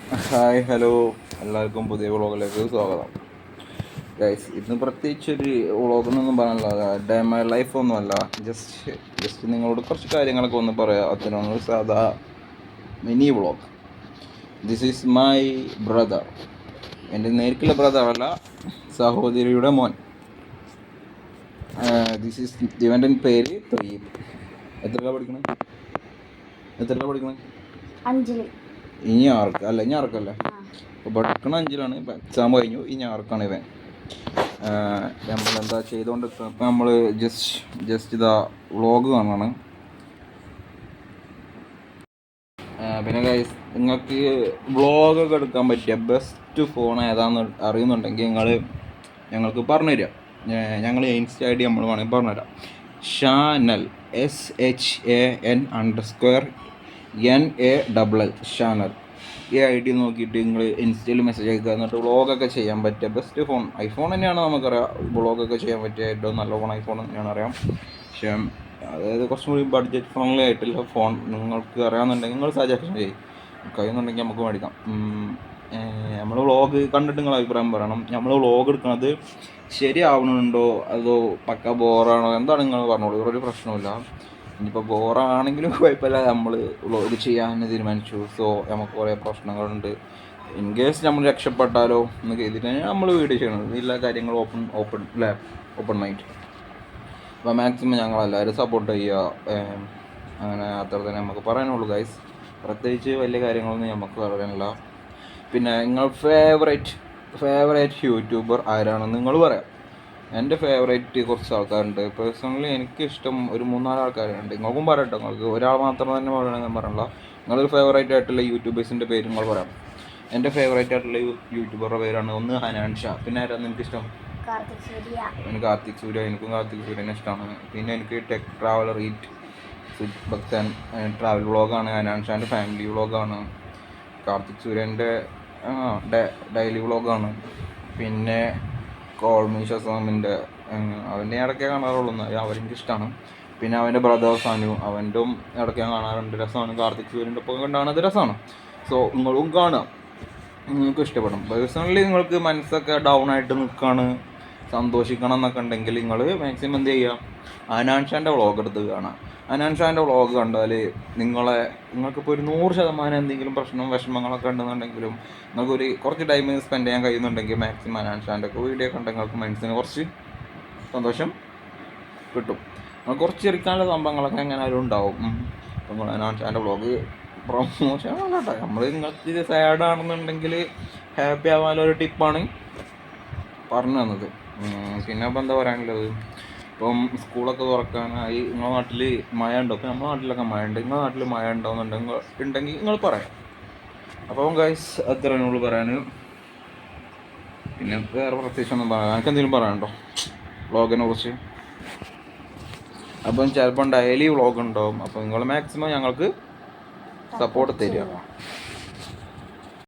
Hi hello, എല്ലാവർക്കും പുതിയ വ്ളോഗിലേക്ക് സ്വാഗതം. ഗൈസ്, ഇന്ന് പ്രത്യേകിച്ചൊരു വ്ളോഗെന്നൊന്നും പറയാനുള്ള ഡേ മൈ ലൈഫ് ഒന്നുമല്ല. ജസ്റ്റ് നിങ്ങളോട് കുറച്ച് കാര്യങ്ങളൊക്കെ ഒന്ന് പറയാം. അതിനൊരു സാധാ mini vlog. This is my brother. എൻ്റെ നേരിട്ടുള്ള ബ്രദർ അല്ല, സഹോദരിയുടെ മോൻ. ഇവൻ്റെ പേര് തൊയ്യബ്. എത്രയാണ് പഠിക്കണേ? ഇനി ആർക്കല്ലേ. അപ്പോൾ പഠിക്കണ 5-ലാണ്. ഇപ്പം എക്സാം കഴിഞ്ഞു. ഇനി ആർക്കാണ് ഇവൻ. നമ്മളെന്താ ചെയ്തുകൊണ്ടിരിക്കുന്നത്? ഇപ്പം നമ്മൾ ജസ്റ്റ് ഇതാ വ്ളോഗ് കാണണം. പിന്നെ ഗൈസ്, നിങ്ങൾക്ക് വ്ളോഗൊക്കെ എടുക്കാൻ പറ്റിയ ബെസ്റ്റ് ഫോൺ ഏതാണെന്ന് അറിയുന്നുണ്ടെങ്കിൽ ഞങ്ങൾക്ക് പറഞ്ഞുതരാം. ഞങ്ങൾ ഇൻസ്റ്റ ഐ ഡി നമ്മൾ വേണമെങ്കിൽ പറഞ്ഞുതരാം. ഷാനൽ SHANL ഷാനൽ. ഈ ഐ ഡി നോക്കിയിട്ട് നിങ്ങൾ ഇൻസ്റ്റയിൽ മെസ്സേജ് അയക്കുക. എന്നിട്ട് വ്ളോഗൊക്കെ ചെയ്യാൻ പറ്റിയ ബെസ്റ്റ് ഫോൺ ഐഫോൺ തന്നെയാണ്. നമുക്കറിയാം വ്ളോഗൊക്കെ ചെയ്യാൻ പറ്റിയ ഏറ്റവും നല്ല ഫോൺ ഐഫോൺ തന്നെയാണ് അറിയാം. പക്ഷേ അതായത് കുറച്ചും കൂടി ബഡ്ജറ്റ് ഫ്രണ്ട്ലി ആയിട്ടുള്ള ഫോൺ നിങ്ങൾക്ക് അറിയാമെന്നുണ്ടെങ്കിൽ നിങ്ങൾ സജഷൻ ചെയ്യും. കഴിയുന്നുണ്ടെങ്കിൽ നമുക്ക് മേടിക്കാം. നമ്മൾ വ്ളോഗ് കണ്ടിട്ട് നിങ്ങൾ അഭിപ്രായം പറയണം. നമ്മൾ വ്ളോഗ് എടുക്കുന്നത് ശരിയാവണുണ്ടോ അതോ പക്ക ബോറാണോ എന്താണ് നിങ്ങൾ പറഞ്ഞോളൂ. ഒരു പ്രശ്നമില്ല. ഇനിയിപ്പോൾ ബോറാണെങ്കിലും കുഴപ്പമില്ല. നമ്മൾ വ്ളോഗ് ചെയ്യാൻ തീരുമാനിച്ചു. സോ നമുക്ക് കുറേ പ്രശ്നങ്ങളുണ്ട്. ഇൻ കേസ് നമ്മൾ രക്ഷപ്പെട്ടാലോ എന്ന് കരുതിയിട്ടാണ് നമ്മൾ വീഡിയോ ചെയ്യണത്. എല്ലാ കാര്യങ്ങളും ഓപ്പൺ മൈൻഡ്. അപ്പോൾ മാക്സിമം ഞങ്ങളെല്ലാവരും സപ്പോർട്ട് ചെയ്യുക. അങ്ങനെ അത്ര തന്നെ നമുക്ക് പറയാനുള്ളൂ ഗൈസ്. പ്രത്യേകിച്ച് വലിയ കാര്യങ്ങളൊന്നും നമുക്ക് പറയാനില്ല. പിന്നെ നിങ്ങൾ ഫേവറേറ്റ് യൂട്യൂബർ ആരാണെന്ന് നിങ്ങൾ പറയാം. എൻ്റെ ഫേവറേറ്റ് കുറച്ച് ആൾക്കാരുണ്ട്. പേഴ്സണലി എനിക്കിഷ്ടം ഒരു 3-4 ആൾക്കാരുണ്ട്. നിങ്ങൾക്കും പറയട്ടോ. നിങ്ങൾക്ക് ഒരാൾ മാത്രം തന്നെ പറയണമെന്ന് ഞാൻ പറയണില്ല. നിങ്ങളൊരു ഫേവറേറ്റ് ആയിട്ടുള്ള യൂട്യൂബേഴ്സിൻ്റെ പേര് നിങ്ങൾ പറയാം. എൻ്റെ ഫേവറേറ്റ് ആയിട്ടുള്ള യൂട്യൂബറുടെ പേരാണ് ഒന്ന് ഹനാൻ ഷാ. പിന്നെ ആരാണ് എനിക്കിഷ്ടം? കാർത്തിക് സൂര്യ. എനിക്കും കാർത്തിക് സൂര്യനെ ഇഷ്ടമാണ്. പിന്നെ എനിക്ക് ടെക് ട്രാവലർ ഭക്തൻ ട്രാവൽ വ്ളോഗാണ്. ഹനാൻ ഷാൻ്റെ ഫാമിലി വ്ളോഗാണ്. കാർത്തിക് സൂര്യൻ്റെ ഡെയിലി വ്ളോഗാണ്. പിന്നെ കോൾമി ഷസാമിൻ്റെ അവൻ്റെ ഇടയ്ക്കേ കാണാറുള്ളൂ. അവരെനിക്ക് ഇഷ്ടമാണ്. പിന്നെ അവൻ്റെ ബ്രദർ സാനു, അവൻ്റെ ഇടയ്ക്ക് ഞാൻ കാണാറുണ്ട്. രസമാണ്. കാർത്തിക് സൂര്യൻ്റെ ഒപ്പം കണ്ടാണത് രസമാണ്. സോ നിങ്ങളും കാണാം, നിങ്ങൾക്ക് ഇഷ്ടപ്പെടും. പേഴ്സണലി നിങ്ങൾക്ക് മനസ്സൊക്കെ ഡൗൺ ആയിട്ട് നിൽക്കുകയാണ്, സന്തോഷിക്കണം എന്നൊക്കെ ഉണ്ടെങ്കിൽ നിങ്ങൾ മാക്സിമം എന്ത് ചെയ്യുക, ഹനാൻ ഷാൻ്റെ വ്ളോഗ് എടുത്ത് കാണാം. ഹനാൻ ഷാൻ്റെ വ്ളോഗ് കണ്ടാൽ നിങ്ങൾക്കിപ്പോൾ ഒരു 100% എന്തെങ്കിലും വിഷമങ്ങളൊക്കെ ഉണ്ടെന്നുണ്ടെങ്കിലും നിങ്ങൾക്കൊരു കുറച്ച് ടൈം സ്പെൻഡ് ചെയ്യാൻ കഴിയുന്നുണ്ടെങ്കിൽ മാക്സിമം ഹനാൻ ഷാൻ്റെ ഒക്കെ വീഡിയോ കണ്ട് നിങ്ങൾക്ക് മനസ്സിന് കുറച്ച് സന്തോഷം കിട്ടും. നിങ്ങൾ കുറച്ച് ചിരിക്കാനുള്ള സംഭവങ്ങളൊക്കെ എങ്ങനെയാലും ഉണ്ടാവും. നിങ്ങൾ ഹനാൻ ഷാൻ്റെ വ്ളോഗ് പ്രൊമോഷൻ അല്ല കേട്ടോ. നമ്മൾ നിങ്ങൾക്ക് ഇത് സാഡാണെന്നുണ്ടെങ്കിൽ ഹാപ്പി ആവാനൊരു ടിപ്പാണ് പറഞ്ഞു തന്നത്. പിന്നെ ഇപ്പം എന്താ പറയാനുള്ളത്, ഇപ്പം സ്കൂളൊക്കെ തുറക്കാനായി. നിങ്ങളുടെ നാട്ടിൽ മഴ ഉണ്ടോ? ഇപ്പം നമ്മുടെ നാട്ടിലൊക്കെ മഴ ഉണ്ട്. നിങ്ങളുടെ നാട്ടിൽ മഴ ഉണ്ടെങ്കിൽ നിങ്ങൾ പറയാം. അപ്പം ഗൈസ്, അത്രയാണ് പറയാൻ. പിന്നെ വേറെ പ്രത്യേകിച്ചൊന്നും പറയാം. എനിക്ക് എന്തെങ്കിലും പറയാനുണ്ടോ വ്ളോഗിനെ കുറിച്ച്? അപ്പം ചിലപ്പം ഡെയിലി വ്ളോഗ് ഉണ്ടാവും. അപ്പം നിങ്ങൾ മാക്സിമം ഞങ്ങൾക്ക് സപ്പോർട്ട് തരിക.